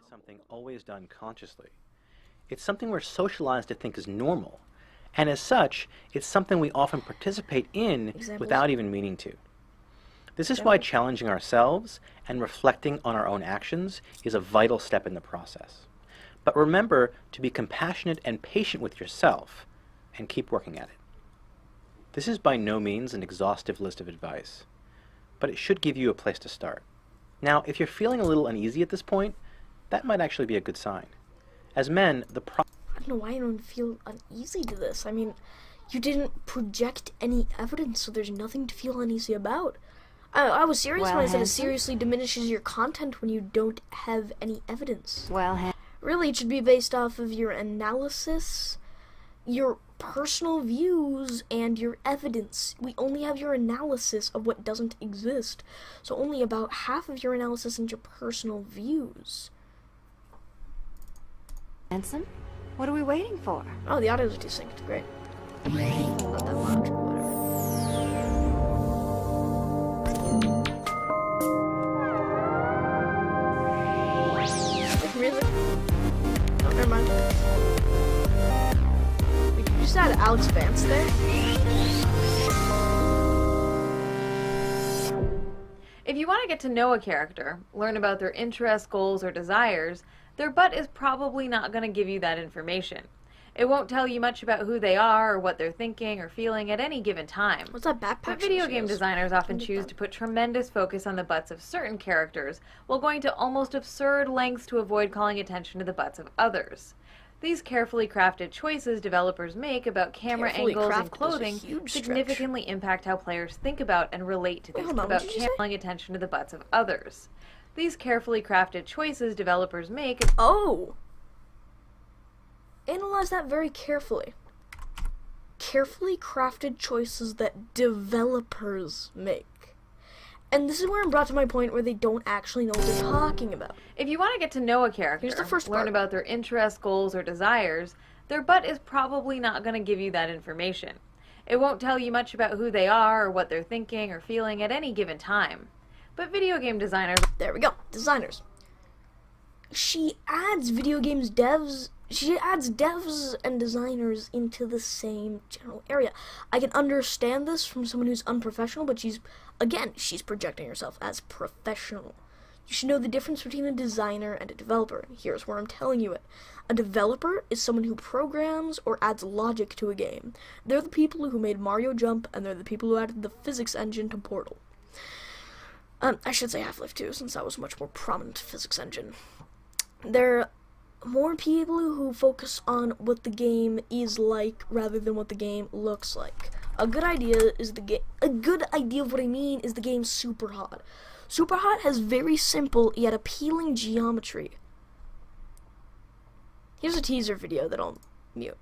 something always done consciously. It's something we're socialized to think is normal, and as such, it's something we often participate in without even meaning to. This is why challenging ourselves and reflecting on our own actions is a vital step in the process. But remember to be compassionate and patient with yourself, and keep working at it. This is by no means an exhaustive list of advice, but it should give you a place to start. Now, if you're feeling a little uneasy at this point, that might actually be a good sign. As men, I don't know why I don't feel uneasy to this. I mean, you didn't project any evidence, so there's nothing to feel uneasy about. I was serious when I said it seriously diminishes your content when you don't have any evidence. Really, it should be based off of your analysis, your personal views, and your evidence. We only have your analysis of what doesn't exist, so only about half of your analysis and your personal views. Hanson, what are we waiting for? Oh, the audio's desynced. Great. Not that much, or whatever. Music? Oh, never mind. Wait, did you just add Alex Vance there? If you want to get to know a character, learn about their interests, goals, or desires, their butt is probably not going to give you that information. It won't tell you much about who they are or what they're thinking or feeling at any given time. What's that backpack? But video game designers often choose to put tremendous focus on the butts of certain characters while going to almost absurd lengths to avoid calling attention to the butts of others. These carefully crafted choices developers make about camera angles and clothing significantly impact how players think about and relate to these about calling attention to the butts of others. These carefully crafted choices developers make... Oh! Analyze that very carefully. Carefully crafted choices that developers make. And this is where I'm brought to my point where they don't actually know what they're talking about. If you want to get to know a character, learn about their interests, goals, or desires, their butt is probably not going to give you that information. It won't tell you much about who they are or what they're thinking or feeling at any given time. But video game designers... There we go. Designers. She adds devs and designers into the same general area. I can understand this from someone who's unprofessional, but she's projecting herself as professional. You should know the difference between a designer and a developer. Here's where I'm telling you it. A developer is someone who programs or adds logic to a game. They're the people who made Mario Jump, and they're the people who added the physics engine to Portal. I should say Half-Life 2, since that was a much more prominent physics engine. There are more people who focus on what the game is like rather than what the game looks like. A good idea of what I mean is the game Superhot. Superhot has very simple yet appealing geometry. Here's a teaser video that I'll mute.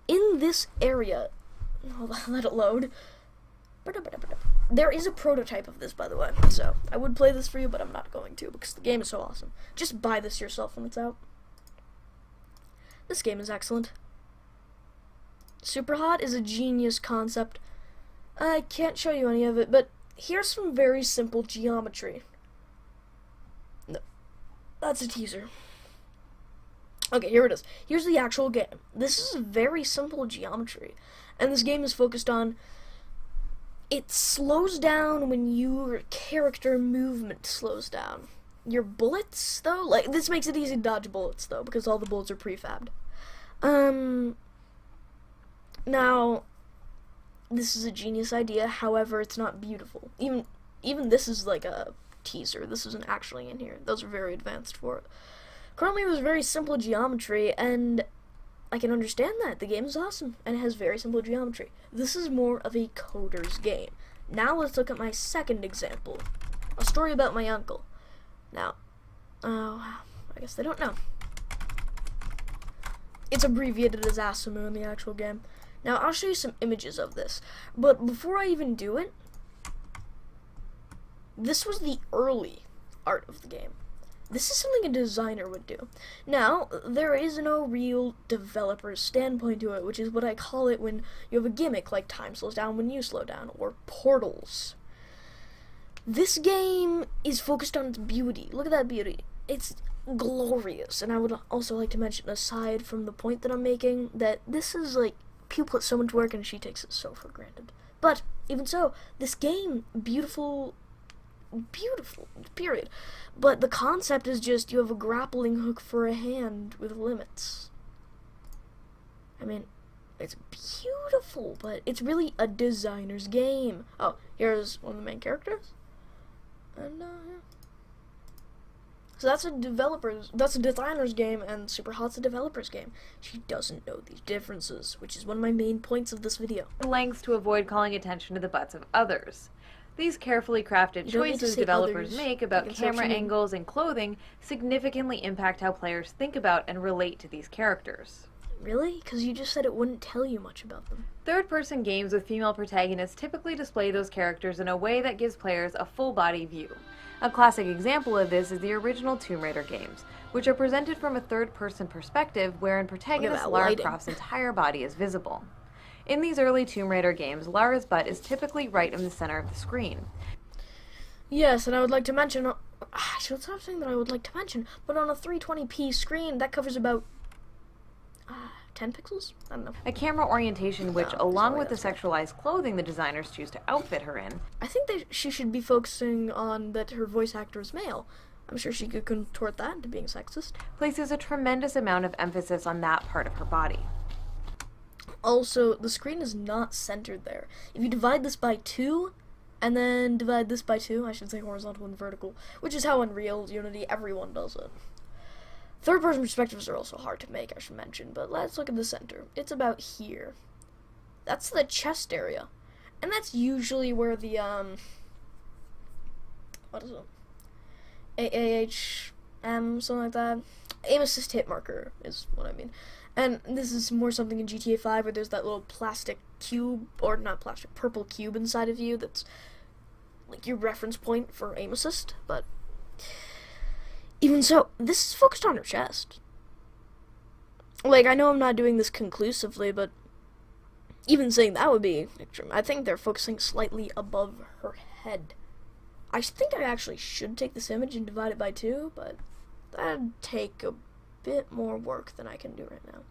In this area, let it load. There is a prototype of this, by the way, so I would play this for you, but I'm not going to because the game is so awesome. Just buy this yourself when it's out. This game is excellent. Superhot is a genius concept. I can't show you any of it, but here's some very simple geometry. No, that's a teaser. Okay, here it is. Here's the actual game. This is very simple geometry, and this game is focused on... It slows down when your character movement slows down. Your bullets, though, like, this makes it easy to dodge bullets, though, because all the bullets are prefabbed. Now, this is a genius idea, however, it's not beautiful. Even this is like a teaser. This isn't actually in here. Those are very advanced for it. Currently, there's very simple geometry, and I can understand that. The game is awesome, and it has very simple geometry. This is more of a coder's game. Now let's look at my second example. A story about my uncle. Now, I guess they don't know. It's abbreviated as Asamu in the actual game. Now, I'll show you some images of this. But before I even do it, this was the early art of the game. This is something a designer would do. Now, there is no real developer's standpoint to it, which is what I call it when you have a gimmick like time slows down when you slow down, or portals. This game is focused on its beauty. Look at that beauty. it's glorious. And I would also like to mention, aside from the point that I'm making, that this is like, people put so much work and she takes it so for granted. But even so, this game, beautiful, period. But the concept is just, you have a grappling hook for a hand with limits. I mean, it's beautiful, but it's really a designer's game. Oh, here's one of the main characters. And, yeah. So that's a designer's game, and Superhot's a developer's game. She doesn't know these differences, which is one of my main points of this video. Lengths to avoid calling attention to the butts of others. These carefully crafted choices developers make about camera angles and clothing significantly impact how players think about and relate to these characters. Really? Because you just said it wouldn't tell you much about them. Third-person games with female protagonists typically display those characters in a way that gives players a full-body view. A classic example of this is the original Tomb Raider games, which are presented from a third-person perspective wherein protagonist Lara Croft's entire body is visible. In these early Tomb Raider games, Lara's butt is typically right in the center of the screen. Yes, and I would like to mention, I should stop saying that I would like to mention, but on a 320p screen, that covers about 10 pixels? I don't know. A camera orientation which, along with the sexualized clothing the designers choose to outfit her in, I think that she should be focusing on that her voice actor is male. I'm sure she could contort that into being sexist. Places a tremendous amount of emphasis on that part of her body. Also, the screen is not centered there. If you divide this by 2, and then divide this by 2, I should say horizontal and vertical, which is how Unreal, Unity, everyone does it. Third-person perspectives are also hard to make, I should mention, but let's look at the center. It's about here. That's the chest area. And that's usually where the, what is it? AAHM, something like that. Aim assist hit marker is what I mean. And this is more something in GTA 5 where there's that little plastic cube, or not plastic, purple cube inside of you that's like your reference point for aim assist, but even so, this is focused on her chest. Like, I know I'm not doing this conclusively, but even saying that would be extreme. I think they're focusing slightly above her head. I think I actually should take this image and divide it by 2, but that'd take a bit more work than I can do right now.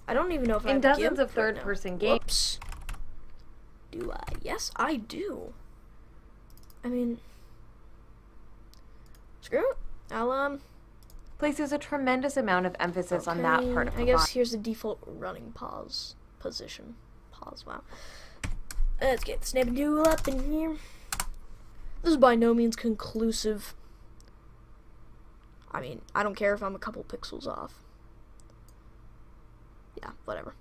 I don't even know if I have in dozens of third-person games. Whoops. Do I? Yes, I do. I mean, screw it. I'll, places a tremendous amount of emphasis on that part of the body. I guess here's the default running pause position. Pause, wow. Let's get the snapping tool up in here. This is by no means conclusive. I mean, I don't care if I'm a couple pixels off. Yeah, whatever.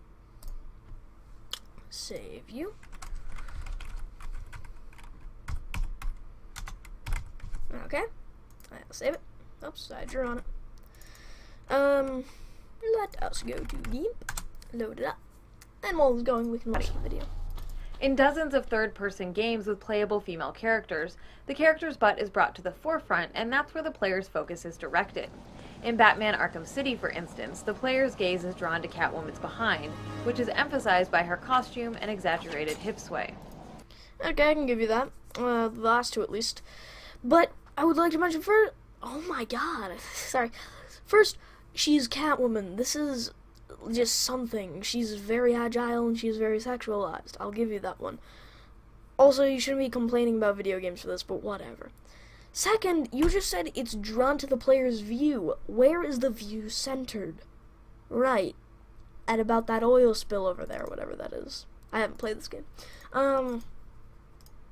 Save you. Okay. I'll save it. Oops, I drew on it. Let us go to Deep, load it up, and while it's going, we can watch the video. In dozens of third-person games with playable female characters, the character's butt is brought to the forefront, and that's where the player's focus is directed. In Batman Arkham City, for instance, the player's gaze is drawn to Catwoman's behind, which is emphasized by her costume and exaggerated hip sway. Okay, I can give you that. The last two at least. But I would like to mention first, oh my god, sorry. First, she's Catwoman. This is just something. She's very agile and she's very sexualized. I'll give you that one. Also, you shouldn't be complaining about video games for this, but whatever. Second, you just said it's drawn to the player's view. Where is the view centered? Right. At about that oil spill over there, whatever that is. I haven't played this game.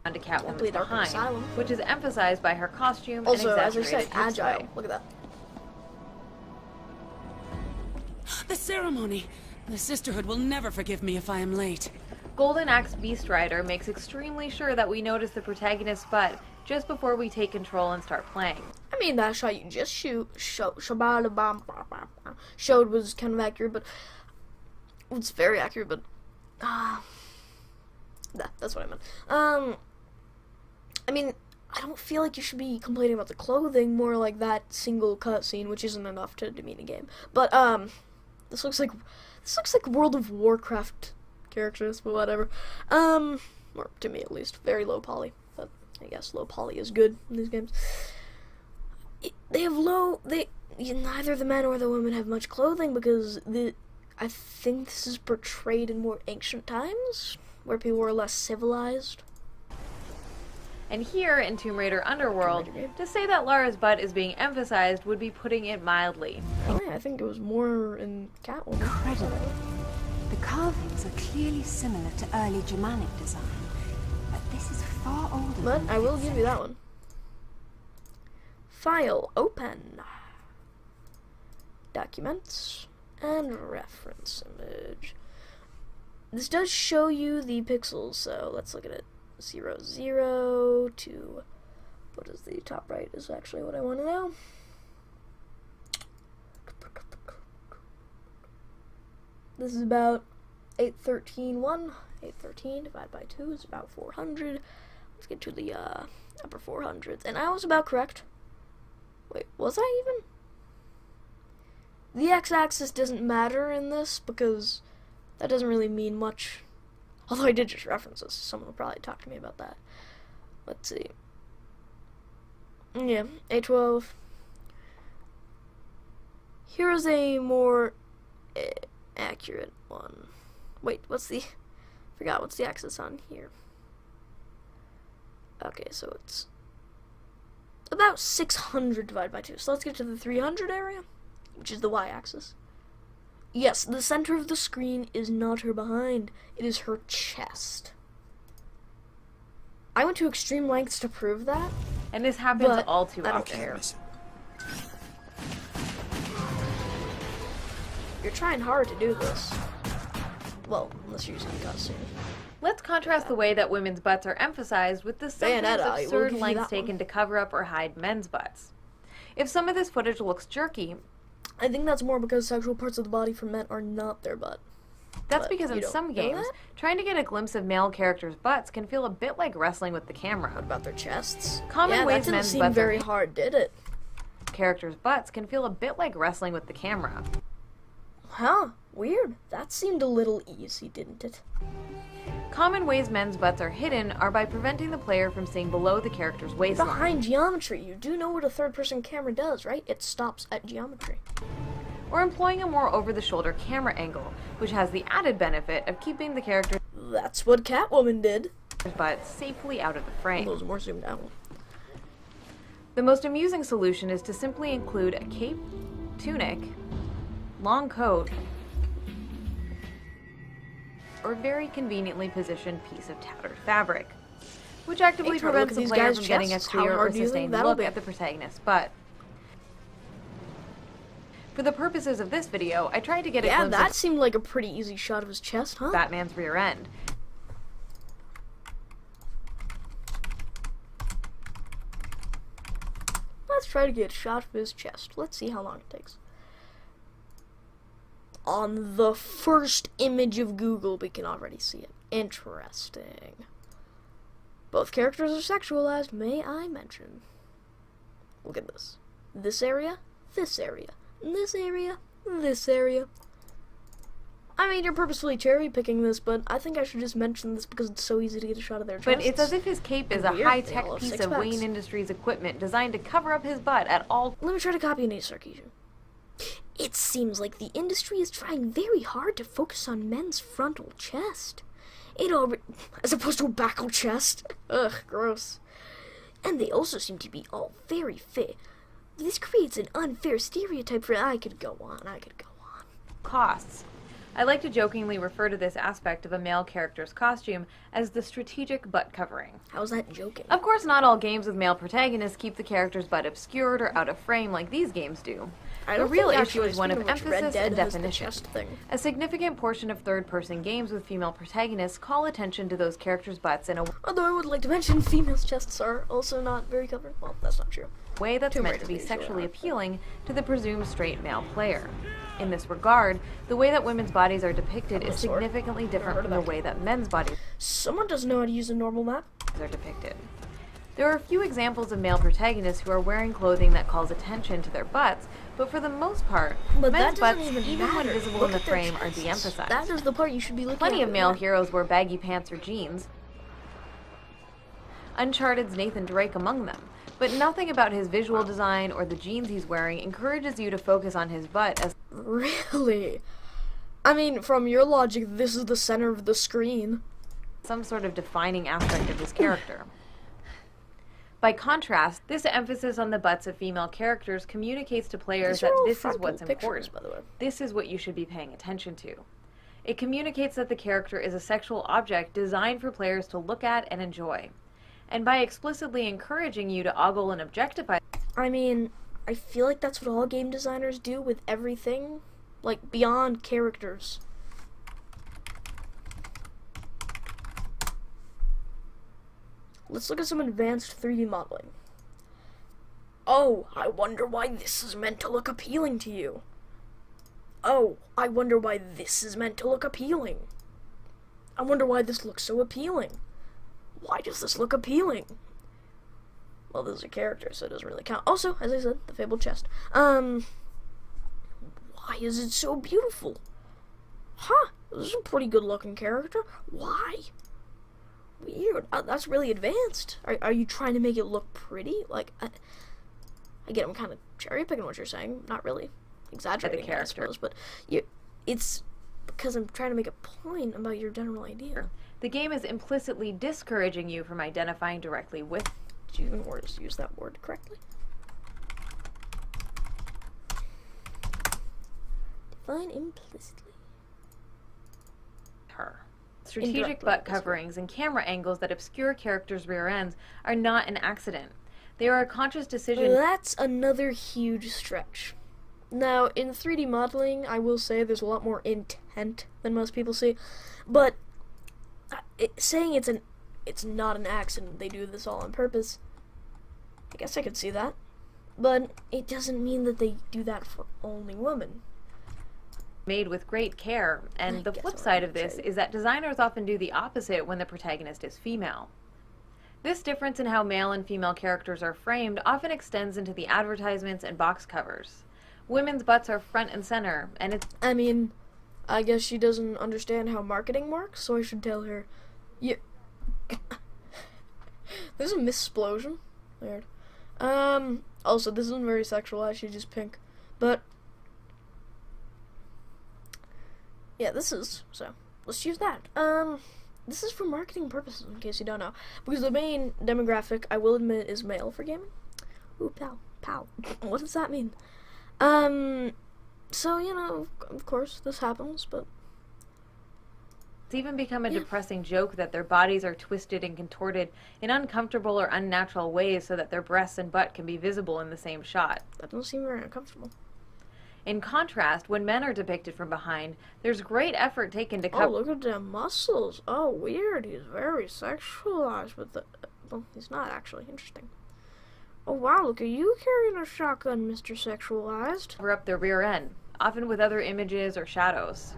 To Catwoman's behind, which is emphasized by her costume also, and as I exaggerated said, agile. sway. Look at that. The ceremony! The Sisterhood will never forgive me if I am late. Golden Axe Beast Rider makes extremely sure that we notice the protagonist's butt just before we take control and start playing. I mean, that shot you just showed was kind of accurate, but it's very accurate, but that's what I meant. I mean, I don't feel like you should be complaining about the clothing, more like that single cutscene, which isn't enough to demean a game. But this looks like World of Warcraft characters, but whatever. Or to me at least, very low poly. But I guess low poly is good in these games. they have neither the men or the women have much clothing because I think this is portrayed in more ancient times where people were less civilized. And here in Tomb Raider Underworld, to say that Lara's butt is being emphasized would be putting it mildly. Oh yeah, I think it was more in Catwoman. Incredible. The carvings are clearly similar to early Germanic design, but this is far older. But than I will give you that one. File open. Documents and reference image. This does show you the pixels, so let's look at it. 0, 0 to what is the top right is actually what I want to know. This is about 813.1. 813 divided by 2 is about 400. Let's get to the upper 400s. And I was about correct. Wait, was I even? The x-axis doesn't matter in this because that doesn't really mean much. Although I did just reference this. Someone will probably talk to me about that. Let's see. Yeah, A12. Here is a more accurate one. Wait, forgot what's the axis on here. Okay, so it's about 600 divided by 2. So let's get to the 300 area, which is the y-axis. Yes, the center of the screen is not her behind. It is her chest. I went to extreme lengths to prove that. And this happens But all too I don't often. care. You're trying hard to do this. Well, unless you're using a costume. Let's contrast the way that women's butts are emphasized with the sometimes Bayonetta, I will absurd give you lengths that one. taken to cover up or hide men's butts. If some of this footage looks jerky, I think that's more because sexual parts of the body for men are not their butt. that's But because you in don't some know games, that? trying to get a glimpse of male characters' butts can feel a bit like wrestling with the camera. What about their chests? Common yeah, ways that didn't men's seem butts very are hard, did it? characters' butts can feel a bit like wrestling with the camera. Huh, weird. That seemed a little easy, didn't it? Common ways men's butts are hidden are by preventing the player from seeing below the character's waistline. Behind geometry, you do know what a third-person camera does, right? It stops at geometry. Or employing a more over-the-shoulder camera angle, which has the added benefit of keeping the character's That's what Catwoman did. butt safely out of the frame. Those more zoomed out. The most amusing solution is to simply include a cape, tunic, long coat, or very conveniently positioned piece of tattered fabric, which actively Hey, try to look prevents at the these player guys' from getting a chests. How clear or hard do you think sustained that'll look be? at the protagonist's butt. For the purposes of this video, I tried to get a Yeah, glimpse that of seemed like a pretty easy shot of his chest, huh? Batman's rear end. Let's try to get a shot of his chest. Let's see how long it takes. On the first image of Google, we can already see it. Interesting. Both characters are sexualized, may I mention. Look at this. This area, this area, this area, this area. I mean, you're purposefully cherry-picking this, but I think I should just mention this because it's so easy to get a shot of their chests. But it's as if his cape is a And weird, they high-tech all have piece six of packs. Wayne Industries equipment designed to cover up his butt at all. Let me try to copy Anita Sarkeesian. It seems like the industry is trying very hard to focus on men's frontal chest. As opposed to a backal chest. Ugh, gross. And they also seem to be all very fit. This creates an unfair stereotype for... I could go on. Costs. I like to jokingly refer to this aspect of a male character's costume as the strategic butt covering. How's that joking? Of course, not all games with male protagonists keep the character's butt obscured or out of frame like these games do. I The don't real think issue actually, is one of speaking which, Red emphasis Dead and has the definition. chest thing. A significant portion of third-person games with female protagonists call attention to those characters' butts in a Although I would like to mention females' chests are also not very covered. Well, that's not true. way that's Tomb meant Raider to be usually sexually are. appealing to the presumed straight male player. In this regard, the way that women's bodies are depicted is sword. significantly Never different heard from of the that. way that men's bodies Someone doesn't know how to use a normal map. are depicted. There are a few examples of male protagonists who are wearing clothing that calls attention to their butts, but for the most part, But men's that butts, doesn't even even when matter. visible Look in the at their frame, are chests. de-emphasized. That is the part you should be looking at. Plenty of with male men. heroes wear baggy pants or jeans. Uncharted's Nathan Drake among them. But nothing about his visual design or the jeans he's wearing encourages you to focus on his butt as Really? I mean, from your logic, this is the center of the screen. some sort of defining aspect of his character. By contrast, this emphasis on the butts of female characters communicates to players that this is what's important. By the way. This is what you should be paying attention to. It communicates that the character is a sexual object designed for players to look at and enjoy. And by explicitly encouraging you to ogle and objectify, I mean, I feel like that's what all game designers do with everything, like beyond characters. Let's look at some advanced 3D modeling. Oh, I wonder why this is meant to look appealing to you. Oh, I wonder why this is meant to look appealing. I wonder why this looks so appealing. Why does this look appealing? Well, this is a character, so it doesn't really count. Also, as I said, the fabled chest. Why is it so beautiful? Huh, this is a pretty good looking character. Why? Weird. That's really advanced. Are you trying to make it look pretty? Like, I get I'm kind of cherry picking what you're saying. Not really exaggerating, the character, I suppose, but it's because I'm trying to make a point about your general idea. the game is implicitly discouraging you from identifying directly with Did you even use that word correctly? Define implicitly. her. Strategic Indirectly, butt that's right. coverings and camera angles that obscure characters' rear ends are not an accident. They are a conscious decision. That's another huge stretch. Now, in 3D modeling, I will say there's a lot more intent than most people see, but saying it's not an accident, they do this all on purpose, I guess I could see that. But it doesn't mean that they do that for only women. Made with great care, and the guess flip what side I'm of this saying. is that designers often do the opposite when the protagonist is female. This difference in how male and female characters are framed often extends into the advertisements and box covers. Women's butts are front and center, and it's I mean, I guess she doesn't understand how marketing works, so I should tell her, yeah. There's a missplosion. Weird. Also, this isn't very sexualized, she's just pink. But, yeah, this is, so, let's use that. This is for marketing purposes, in case you don't know. Because the main demographic, I will admit, is male for gaming. Ooh, pow, pow. What does that mean? So, you know, of course, this happens, but even become a depressing joke that their bodies are twisted and contorted in uncomfortable or unnatural ways so that their breasts and butt can be visible in the same shot. that doesn't seem very uncomfortable. In contrast, when men are depicted from behind, there's great effort taken to Oh, cover. look at them muscles. Oh, weird. He's very sexualized with the... Well, he's not actually. Interesting. Oh, wow, look at you carrying a shotgun, Mr. Sexualized. Cover up their rear end, often with other images or shadows.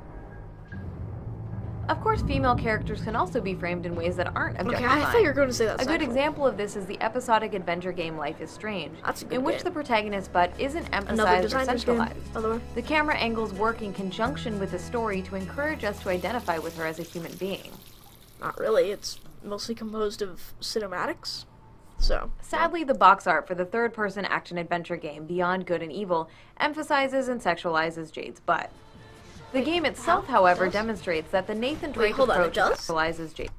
Of course, female characters can also be framed in ways that aren't Okay, objectifying. I thought you were going to say that. A good example of this is the episodic adventure game Life is Strange, That's a good in which game. the protagonist's butt isn't Another emphasized or designer's game, centralized. by the way. The camera angles work in conjunction with the story to encourage us to identify with her as a human being. Not really. It's mostly composed of cinematics. So, Sadly, the box art for the third-person action-adventure game Beyond Good and Evil emphasizes and sexualizes Jade's butt. The game itself, however, demonstrates that the Nathan Drake hold on, it approach does? sexualizes Jade.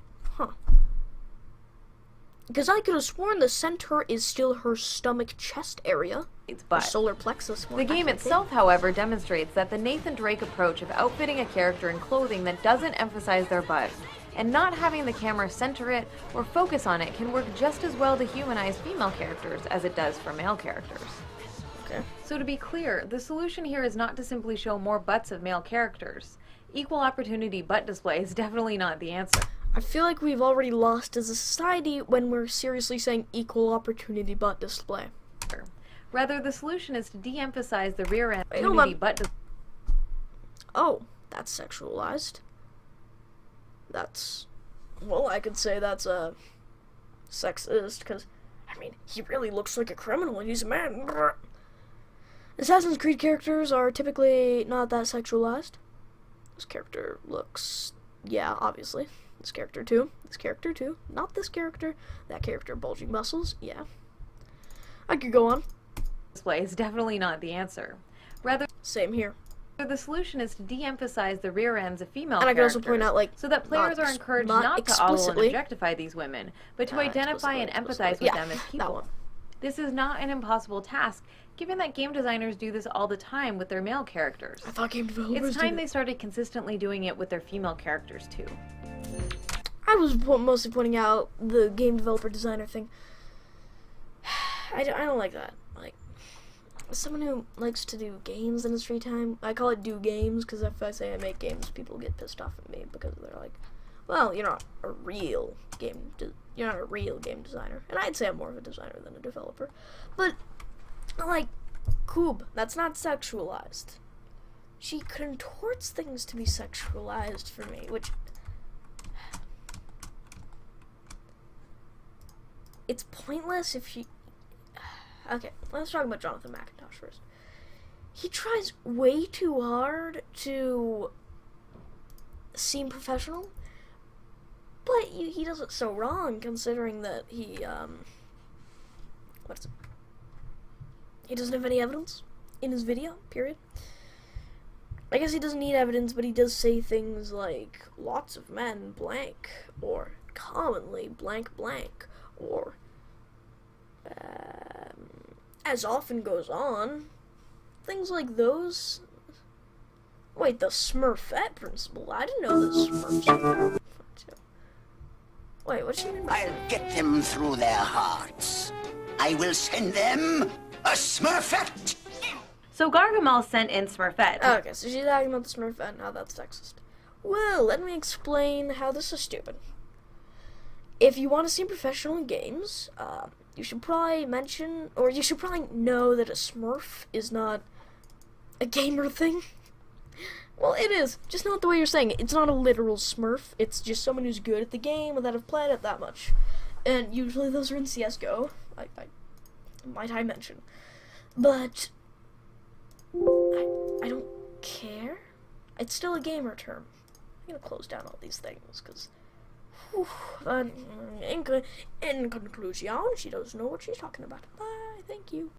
because I could have sworn the center is still her stomach chest area. Jade's Her butt. solar plexus. more The game accurately. itself, however, demonstrates that the Nathan Drake approach of outfitting a character in clothing that doesn't emphasize their butt and not having the camera center it or focus on it can work just as well to humanize female characters as it does for male characters. Okay. So to be clear, the solution here is not to simply show more butts of male characters. Equal opportunity butt display is definitely not the answer. I feel like we've already lost as a society when we're seriously saying equal opportunity butt display. Rather, the solution is to de-emphasize the rear end Wait, hold nudity on. butt display. Oh, that's sexualized. That's, well, I could say that's sexist, because, I mean, he really looks like a criminal and he's a man. Assassin's Creed characters are typically not that sexualized. This character looks, yeah, obviously, This character too. This character too. Not this character. That character, bulging muscles. Yeah. I could go on. Display is definitely not the answer. Rather, same here. the solution is to de-emphasize the rear ends of female And I characters, can also point out, like, so that players are encouraged not to ogle and objectify these women, but to identify and empathize with them as people. That one. This is not an impossible task, given that game designers do this all the time with their male characters. I thought game developers It's time they started consistently doing it with their female characters too. I was mostly pointing out the game developer designer thing. I don't like that. Like, as someone who likes to do games in his free time, I call it do games, because if I say I make games, people get pissed off at me because they're like, well, you're not a real game designer. And I'd say I'm more of a designer than a developer. But, like, Koob, that's not sexualized. She contorts things to be sexualized for me, which... It's pointless if she... Okay, let's talk about Jonathan McIntosh first. He tries way too hard to seem professional, but he does it so wrong, considering that he, he doesn't have any evidence in his video, period. I guess he doesn't need evidence, but he does say things like, lots of men blank, or commonly blank blank, or as often goes on. Things like those. Wait, the Smurfette principle? I didn't know the Smurfs. Wait, what do you mean by that? I'll get them through their hearts. I will send them a Smurfette. So Gargamel sent in Smurfette. Okay, so she's talking about the Smurfette, now that's sexist. Well, let me explain how this is stupid. If you want to seem professional in games, you should probably mention, or you should probably know that a Smurf is not a gamer thing. Well, it is, just not the way you're saying it. It's not a literal Smurf, it's just someone who's good at the game or that have played it that much. And usually those are in CSGO, might I mention. But I don't care. It's still a gamer term. I'm gonna close down all these things, because in conclusion, she doesn't know what she's talking about. Bye, thank you.